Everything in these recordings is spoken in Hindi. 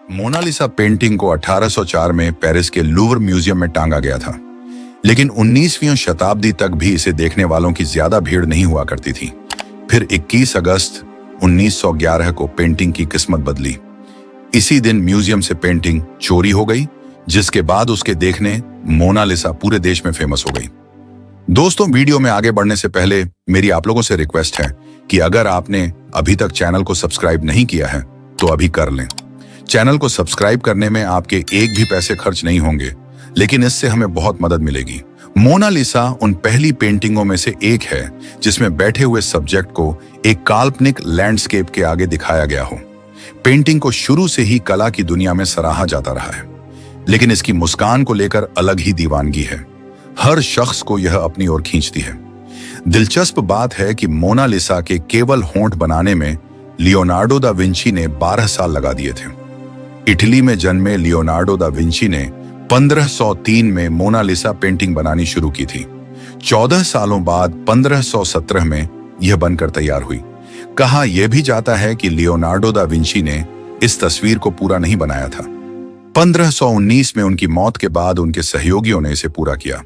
मोनालिसा पेंटिंग को 1804 में पेरिस के लूवर म्यूजियम में टांगा गया था, लेकिन 19वीं शताब्दी तक भी इसे देखने वालों की ज्यादा भीड़ नहीं हुआ करती थी। फिर 21 अगस्त 1911 को पेंटिंग की किस्मत बदली। इसी दिन म्यूजियम से पेंटिंग चोरी हो गई, जिसके बाद उसके देखने मोनालिसा पूरे देश में फेमस हो गई। दोस्तों, वीडियो में आगे बढ़ने से पहले मेरी आप लोगों से रिक्वेस्ट है कि अगर आपने अभी तक चैनल को सब्सक्राइब नहीं किया है तो अभी कर लें। चैनल को सब्सक्राइब करने में आपके एक भी पैसे खर्च नहीं होंगे, लेकिन इससे हमें बहुत मदद मिलेगी। मोनालिसा उन पहली पेंटिंगों में से एक है जिसमें बैठे हुए सब्जेक्ट को एक काल्पनिक लैंडस्केप के आगे दिखाया गया हो। पेंटिंग को शुरू से ही कला की दुनिया में सराहा जाता रहा है, लेकिन इसकी मुस्कान को लेकर अलग ही दीवानगी है। हर शख्स को यह अपनी ओर खींचती है। दिलचस्प बात है कि मोनालिसा के केवल होंठ बनाने में लियोनार्डो दा विंची ने 12 साल लगा दिए थे। इटली में जन्मे लियोनार्डो दा विंची ने 1503 में मोनालिसा पेंटिंग बनानी शुरू की थी। 14 सालों बाद 1517 में यह बनकर तैयार हुई। कहा यह भी जाता है कि लियोनार्डो दा विंची ने इस तस्वीर को पूरा नहीं बनाया था। 1519 में उनकी मौत के बाद उनके सहयोगियों ने इसे पूरा किया।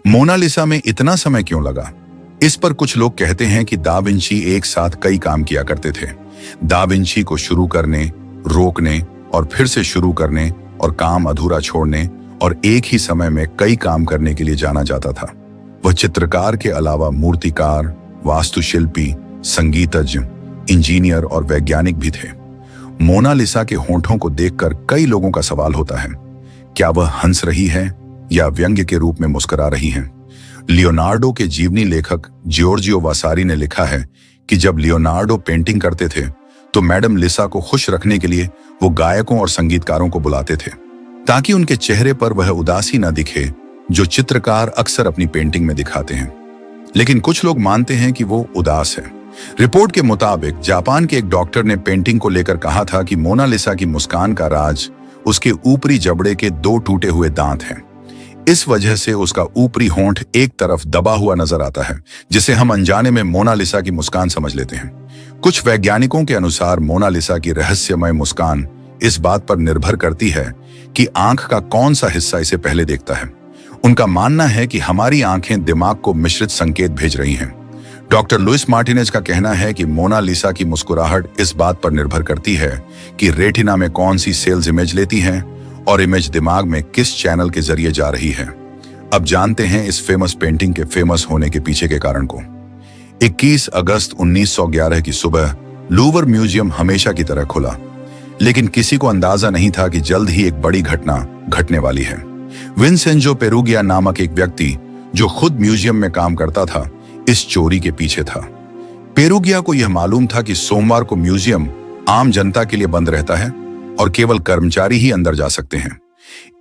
मोनालिसा में इतना समय क्यों लगा? इस पर कुछ लोग कहते हैं कि दा विंची एक साथ कई काम किया करते थे। दा विंची को शुरू करने, रोकने और फिर से शुरू करने और काम अधूरा छोड़ने और एक ही समय में कई काम करने के लिए जाना जाता था। वह चित्रकार के अलावा मूर्तिकार, वास्तुशिल्पी, संगीतज्ञ, इंजीनियर और वैज्ञानिक भी थे। मोनालिसा के होंठों को देखकर कई लोगों का सवाल होता है, क्या वह हंस रही है या व्यंग्य के रूप में मुस्कुरा रही हैं? लियोनार्डो के जीवनी लेखक जियोर्जियो वासारी ने लिखा है कि जब लियोनार्डो पेंटिंग करते थे तो मैडम लिसा को खुश रखने के लिए वो गायकों और संगीतकारों को बुलाते थे, ताकि उनके चेहरे पर वह उदासी न दिखे जो चित्रकार अक्सर अपनी पेंटिंग में दिखाते हैं। लेकिन कुछ लोग मानते हैं कि वो उदास है। रिपोर्ट के मुताबिक जापान के एक डॉक्टर ने पेंटिंग को लेकर कहा था कि मोनालिसा की मुस्कान का राज उसके ऊपरी जबड़े के 2 टूटे हुए दांत हैं। इस वजह से उसका ऊपरी होंठ एक तरफ दबा हुआ नजर आता है, जिसे हम अनजाने में मोनालिसा की मुस्कान समझ लेते हैं। कुछ वैज्ञानिकों के अनुसार मोनालिसा की रहस्यमय मुस्कान इस बात पर निर्भर करती है कि आंख का कौन सा हिस्सा इसे पहले देखता है। उनका मानना है कि हमारी आंखें दिमाग को मिश्रित संकेत भेज रही हैं। डॉक्टर लुइस मार्टिनेज का कहना है कि मोनालिसा की मुस्कुराहट इस बात पर निर्भर करती है कि रेटिना में कौन सी सेल्स इमेज लेती हैं और इमेज दिमाग में किस चैनल के जरिए जा रही है। अब जानते हैं इस फेमस पेंटिंग के फेमस होने के पीछे के कारण को। 21 अगस्त 1911 की सुबह लूवर म्यूजियम हमेशा की तरह खुला, लेकिन किसी को अंदाजा नहीं था कि जल्द ही एक बड़ी घटना घटने वाली है। विंसेंजो पेरुगिया नामक एक व्यक्ति जो खुद म्यूजियम में काम करता था, इस चोरी के पीछे था। पेरुगिया को यह मालूम था कि सोमवार को म्यूजियम आम जनता के लिए बंद रहता है और केवल कर्मचारी ही अंदर जा सकते हैं।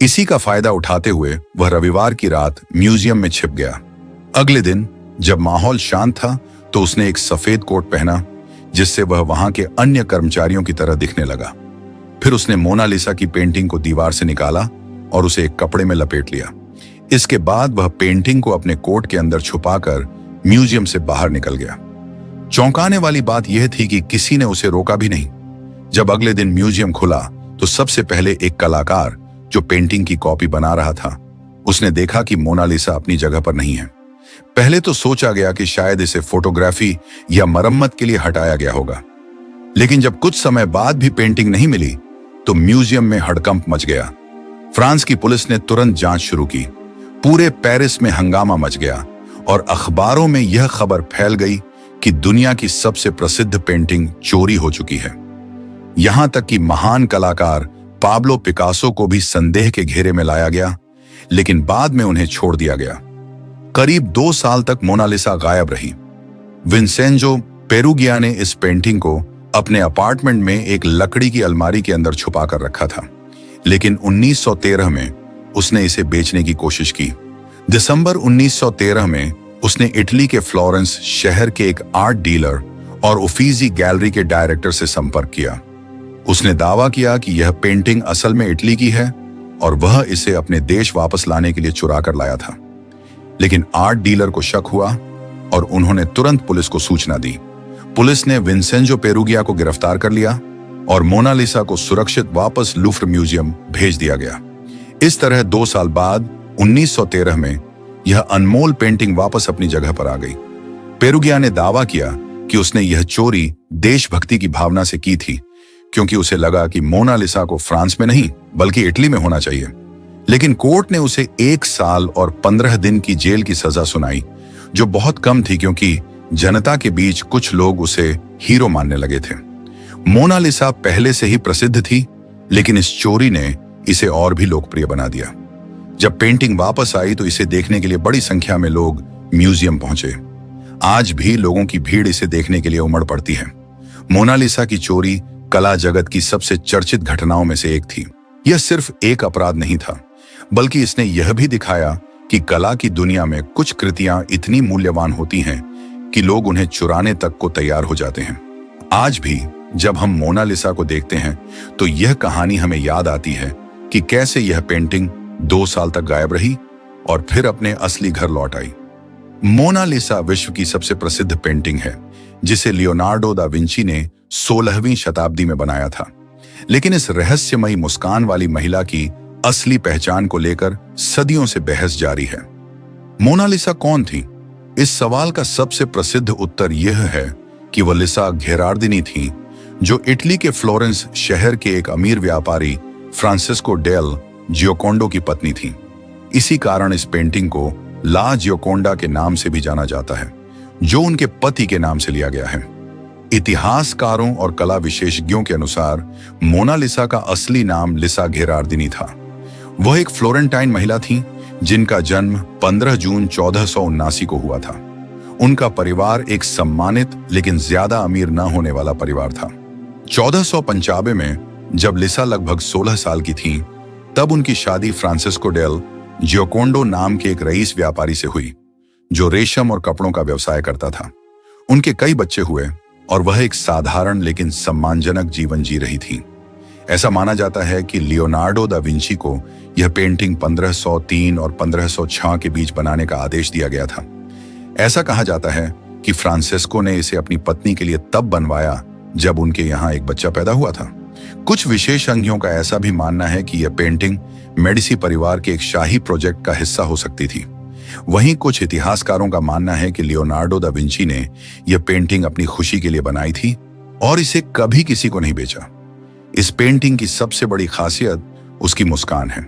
इसी का फायदा उठाते हुए वह रविवार की रात म्यूजियम में छिप गया। अगले दिन जब माहौल शांत था तो उसने एक सफेद कोट पहना, जिससे वह वहां के अन्य कर्मचारियों की तरह दिखने लगा। फिर उसने मोनालिसा की पेंटिंग को दीवार से निकाला और उसे एक कपड़े में लपेट लिया। इसके बाद वह पेंटिंग को अपने कोट के अंदर छुपाकर म्यूजियम से बाहर निकल गया। चौंकाने वाली बात यह थी कि किसी ने उसे रोका भी नहीं। जब अगले दिन म्यूजियम खुला तो सबसे पहले एक कलाकार जो पेंटिंग की कॉपी बना रहा था, उसने देखा कि मोनालिसा अपनी जगह पर नहीं है। पहले तो सोचा गया कि शायद इसे फोटोग्राफी या मरम्मत के लिए हटाया गया होगा, लेकिन जब कुछ समय बाद भी पेंटिंग नहीं मिली तो म्यूजियम में हड़कंप मच गया। फ्रांस की पुलिस ने तुरंत जांच शुरू की। पूरे पेरिस में हंगामा मच गया और अखबारों में यह खबर फैल गई कि दुनिया की सबसे प्रसिद्ध पेंटिंग चोरी हो चुकी है। यहां तक कि महान कलाकार पाब्लो पिकासो को भी संदेह के घेरे में लाया गया, लेकिन बाद में उन्हें छोड़ दिया गया। करीब 2 साल तक मोनालिसा गायब रही। विंसेंजो पेरुगिया ने इस पेंटिंग को अपने अपार्टमेंट में एक लकड़ी की अलमारी के अंदर छुपा कर रखा था, लेकिन 1913 में उसने इसे बेचने की कोशिश की। दिसंबर 1913 में उसने इटली के फ्लोरेंस शहर के एक आर्ट डीलर और उफीजी गैलरी के डायरेक्टर से संपर्क किया। उसने दावा किया कि यह पेंटिंग असल में इटली की है और वह इसे अपने देश वापस लाने के लिए चुरा कर लाया था। लेकिन आर्ट डीलर को शक हुआ और उन्होंने तुरंत पुलिस को सूचना दी। पुलिस ने विंसेंजो पेरुगिया को गिरफ्तार कर लिया और मोनालिसा को सुरक्षित वापस लूव्र म्यूजियम भेज दिया गया। इस तरह 2 साल बाद 1913 में यह अनमोल पेंटिंग वापस अपनी जगह पर आ गई। पेरुगिया ने दावा किया कि उसने यह चोरी देशभक्ति की भावना से की थी, क्योंकि उसे लगा कि मोनालिसा को फ्रांस में नहीं बल्कि इटली में होना चाहिए। लेकिन कोर्ट ने उसे 1 साल और 15 दिन की जेल की सजा सुनाई, जो बहुत कम थी क्योंकि जनता के बीच कुछ लोग उसे हीरो मानने लगे थे। मोनालिसा पहले से ही प्रसिद्ध थी, लेकिन इस चोरी ने इसे और भी लोकप्रिय बना दिया। जब पेंटिंग वापस आई तो इसे देखने के लिए बड़ी संख्या में लोग म्यूजियम पहुंचे। आज भी लोगों की भीड़ इसे देखने के लिए उमड़ पड़ती है। मोनालिसा की चोरी कला जगत की सबसे चर्चित घटनाओं में से एक थी। यह सिर्फ एक अपराध नहीं था, बल्कि इसने यह भी दिखाया कि कला की दुनिया में कुछ कृतियां इतनी मूल्यवान होती हैं कि लोग उन्हें चुराने तक को तैयार हो जाते हैं। आज भी जब हम मोनालिसा को देखते हैं तो यह कहानी हमें याद आती है कि कैसे यह पेंटिंग 2 साल तक गायब रही और फिर अपने असली घर लौट आई। मोनालिसा विश्व की सबसे प्रसिद्ध पेंटिंग है, जिसे लियोनार्डो दा विंची ने 16वीं शताब्दी में बनाया था। लेकिन इस रहस्यमयी मुस्कान वाली महिला की असली पहचान को लेकर सदियों से बहस जारी है। मोनालिसा कौन थी? इस सवाल का सबसे प्रसिद्ध उत्तर यह है कि वह लिसा घेरार्दिनी थी, जो इटली के फ्लोरेंस शहर के एक अमीर व्यापारी फ्रांसिस्को डेल जियोकोंडो की पत्नी थी। इसी कारण इस पेंटिंग को ला जियोकोंडा के नाम से भी जाना जाता है, जो उनके पति के नाम से लिया गया है। इतिहासकारों और कला विशेषज्ञों के अनुसार मोनालिसा का असली नाम लिसा घेरार्दिनी था। वह एक फ्लोरेंटाइन महिला थी जिनका जन्म 15 जून 1479 को हुआ था। उनका परिवार एक सम्मानित लेकिन ज्यादा अमीर न होने वाला परिवार था। 1495 में जब लिसा लगभग 16 साल की थी, तब उनकी शादी फ्रांसिस्को डेल जियोकोंडो नाम के एक रईस व्यापारी से हुई, जो रेशम और कपड़ों का व्यवसाय करता था। उनके कई बच्चे हुए और वह एक साधारण लेकिन सम्मानजनक जीवन जी रही थी। ऐसा माना जाता है कि लियोनार्डो दा विंची को यह पेंटिंग 1503 और 1506 के बीच बनाने का आदेश दिया गया था। ऐसा कहा जाता है कि फ्रांसिस्को ने इसे अपनी पत्नी के लिए तब बनवाया जब उनके यहाँ एक बच्चा पैदा हुआ था। कुछ विशेषज्ञों का ऐसा भी मानना है कि यह पेंटिंग मेडिसी परिवार के एक शाही प्रोजेक्ट का हिस्सा हो सकती थी। वहीं कुछ इतिहासकारों का मानना है कि लियोनार्डो दा विंची ने यह पेंटिंग अपनी खुशी के लिए बनाई थी और इसे कभी किसी को नहीं बेचा। इस पेंटिंग की सबसे बड़ी खासियत उसकी मुस्कान है।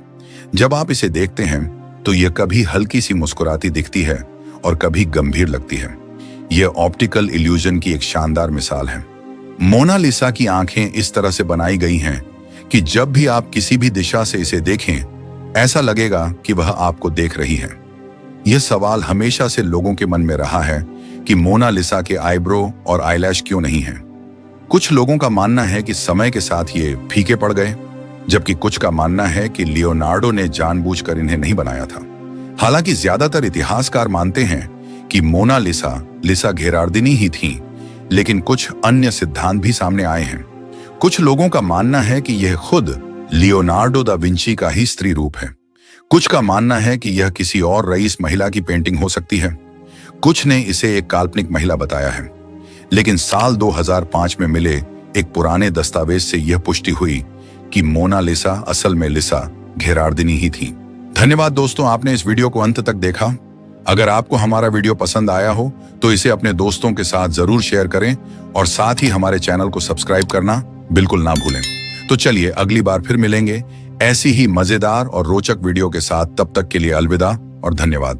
जब आप इसे देखते हैं तो यह कभी हल्की सी मुस्कुराती दिखती है और कभी गंभीर लगती है। यह ऑप्टिकल इल्यूजन की एक शानदार मिसाल है। मोनालिसा की आंखें इस तरह से बनाई गई हैं कि जब भी आप किसी भी दिशा से इसे देखें, ऐसा लगेगा कि वह आपको देख रही है। यह सवाल हमेशा से लोगों के मन में रहा है कि मोनालिसा के आईब्रो और आईलैश क्यों नहीं हैं। कुछ लोगों का मानना है कि समय के साथ ये फीके पड़ गए, जबकि कुछ का मानना है कि लियोनार्डो ने जानबूझकर इन्हें नहीं बनाया था। हालांकि ज्यादातर इतिहासकार मानते हैं कि मोनालिसा लिसा घेरार्दिनी ही थी, लेकिन कुछ अन्य सिद्धांत भी सामने आए हैं। कुछ लोगों का मानना है कि यह खुद लियोनार्डो दा विंची का ही स्त्री रूप है। कुछ का मानना है कि यह किसी और रईस महिला की पेंटिंग हो सकती है। कुछ ने इसे एक काल्पनिक महिला बताया है, लेकिन साल 2005 में मिले एक पुराने दस्तावेज से यह पुष्टि हुई कि मोनालिसा असल में लिसा घेरार्दिनी ही थी। धन्यवाद दोस्तों, आपने इस वीडियो को अंत तक देखा। अगर आपको हमारा वीडियो पसंद आया हो तो इसे अपने दोस्तों के साथ जरूर शेयर करें और साथ ही हमारे चैनल को सब्सक्राइब करना बिल्कुल ना भूलें। तो चलिए अगली बार फिर मिलेंगे ऐसी ही मजेदार और रोचक वीडियो के साथ। तब तक के लिए अलविदा और धन्यवाद।